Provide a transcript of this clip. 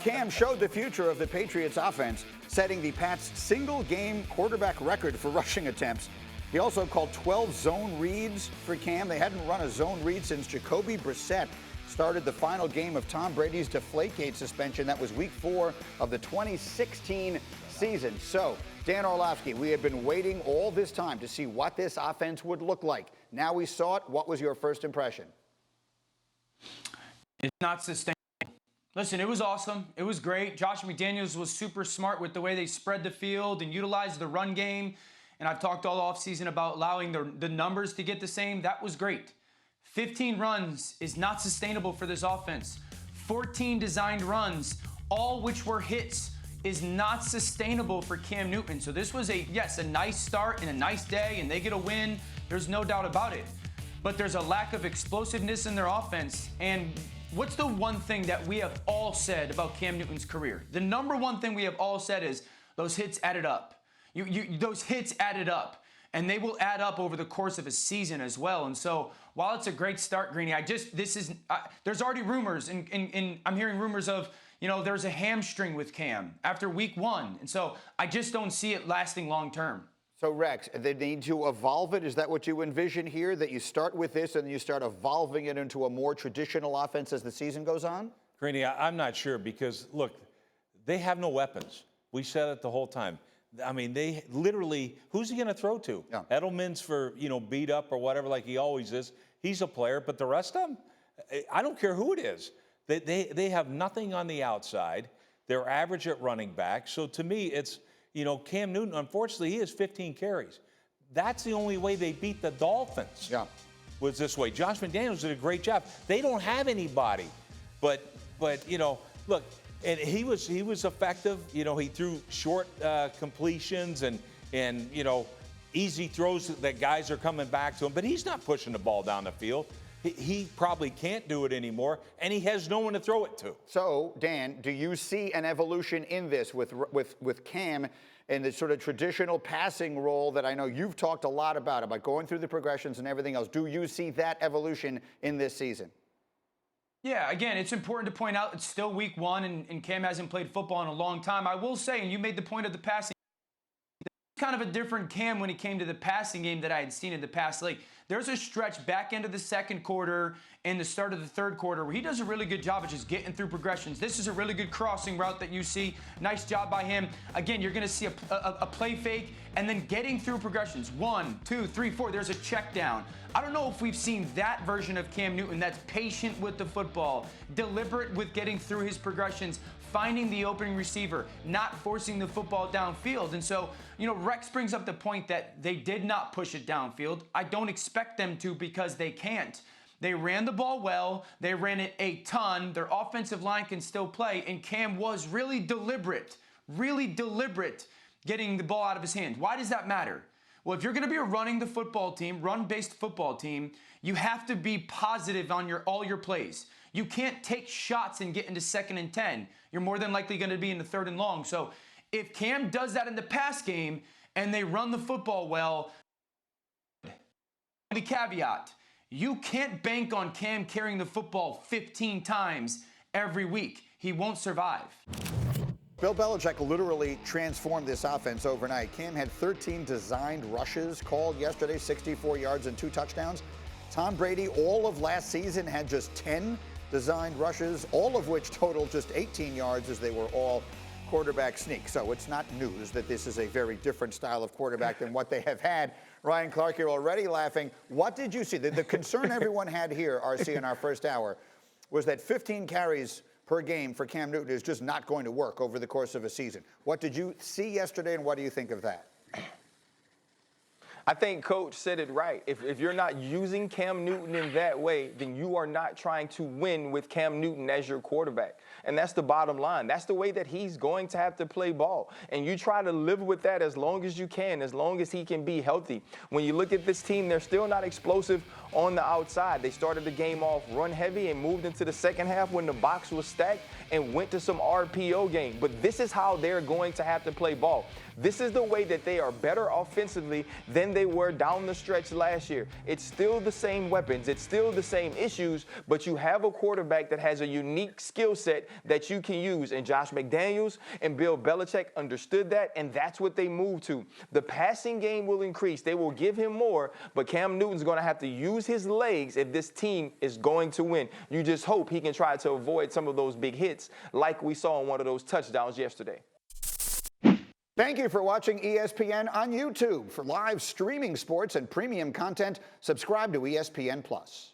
Cam showed the future of the Patriots offense, setting the Pats' single-game quarterback record for rushing attempts. He also called 12 zone reads for Cam. They hadn't run a zone read since Jacoby Brissett started the final game of Tom Brady's Deflategate suspension. That was week 4 of the 2016 season. So, Dan Orlovsky, we had been waiting all this time to see what this offense would look like. Now we saw it. What was your first impression? It's not sustainable. Listen, it was awesome. It was great. Josh McDaniels was super smart with the way they spread the field and utilized the run game. And I've talked all offseason about allowing the numbers to get the same. That was great. 15 runs is not sustainable for this offense. 14 designed runs, all which were hits, is not sustainable for Cam Newton. So this was a nice start and a nice day, and they get a win. There's no doubt about it. But there's a lack of explosiveness in their offense. And what's the one thing that we have all said about Cam Newton's career? The number one thing we have all said is those hits added up. Those hits added up, and they will add up over the course of a season as well. And so while it's a great start, Greeny, there's already rumors, and I'm hearing rumors of, there's a hamstring with Cam after week 1. And so I just don't see it lasting long term. So, Rex, they need to evolve it. Is that what you envision here, that you start with this and you start evolving it into a more traditional offense as the season goes on? Greeny, I'm not sure because, look, they have no weapons. We said it the whole time. I mean, they literally, who's he going to throw to? Yeah. Edelman's for, beat up or whatever like he always is. He's a player, but the rest of them, I don't care who it is. They have nothing on the outside. They're average at running back. So to me, it's, Cam Newton, unfortunately, he has 15 carries. That's the only way they beat the Dolphins. Yeah. Was this way. Josh McDaniels did a great job. They don't have anybody. But look, and he was effective. He threw short completions and easy throws that guys are coming back to him. But he's not pushing the ball down the field. He probably can't do it anymore, and he has no one to throw it to. So, Dan, do you see an evolution in this with Cam in the sort of traditional passing role that I know you've talked a lot about going through the progressions and everything else? Do you see that evolution in this season? Yeah, again, it's important to point out it's still week 1, and Cam hasn't played football in a long time. I will say, and you made the point of the passing, kind of a different Cam when it came to the passing game that I had seen in the past. Like, there's a stretch back into the second quarter and the start of the third quarter where he does a really good job of just getting through progressions. This is a really good crossing route that you see. Nice job by him. Again, you're going to see a play fake and then getting through progressions. 1, 2, 3, 4. There's a check down. I don't know if we've seen that version of Cam Newton that's patient with the football, deliberate with getting through his progressions, finding the opening receiver, not forcing the football downfield. And so, Rex brings up the point that they did not push it downfield. I don't expect them to because they can't. They ran the ball well. They ran it a ton. Their offensive line can still play, and Cam was really deliberate getting the ball out of his hands. Why does that matter? Well, if you're going to be running the football team, run-based football team, you have to be positive on all your plays. You can't take shots and get into 2nd and 10. You're more than likely going to be in the 3rd and long. So if Cam does that in the pass game and they run the football well, the caveat, you can't bank on Cam carrying the football 15 times every week. He won't survive. Bill Belichick literally transformed this offense overnight. Cam had 13 designed rushes called yesterday, 64 yards and 2 touchdowns. Tom Brady, all of last season, had just 10 designed rushes, all of which totaled just 18 yards as they were all quarterback sneak. So it's not news that this is a very different style of quarterback than what they have had. Ryan Clark, you're already laughing. What did you see? The concern everyone had here, RC, in our first hour was that 15 carries per game for Cam Newton is just not going to work over the course of a season. What did you see yesterday, and what do you think of that? I think Coach said it right. If you're not using Cam Newton in that way, then you are not trying to win with Cam Newton as your quarterback. And that's the bottom line. That's the way that he's going to have to play ball. And you try to live with that as long as you can, as long as he can be healthy. When you look at this team, they're still not explosive on the outside. They started the game off run heavy and moved into the second half when the box was stacked and went to some RPO game. But this is how they're going to have to play ball. This is the way that they are better offensively than they were down the stretch last year. It's still the same weapons. It's still the same issues, but you have a quarterback that has a unique skill set that you can use. And Josh McDaniels and Bill Belichick understood that, and that's what they moved to. The passing game will increase. They will give him more, but Cam Newton's going to have to use his legs if this team is going to win. You just hope he can try to avoid some of those big hits like we saw in one of those touchdowns yesterday. Thank you for watching ESPN on YouTube. For live streaming sports and premium content, subscribe to ESPN+.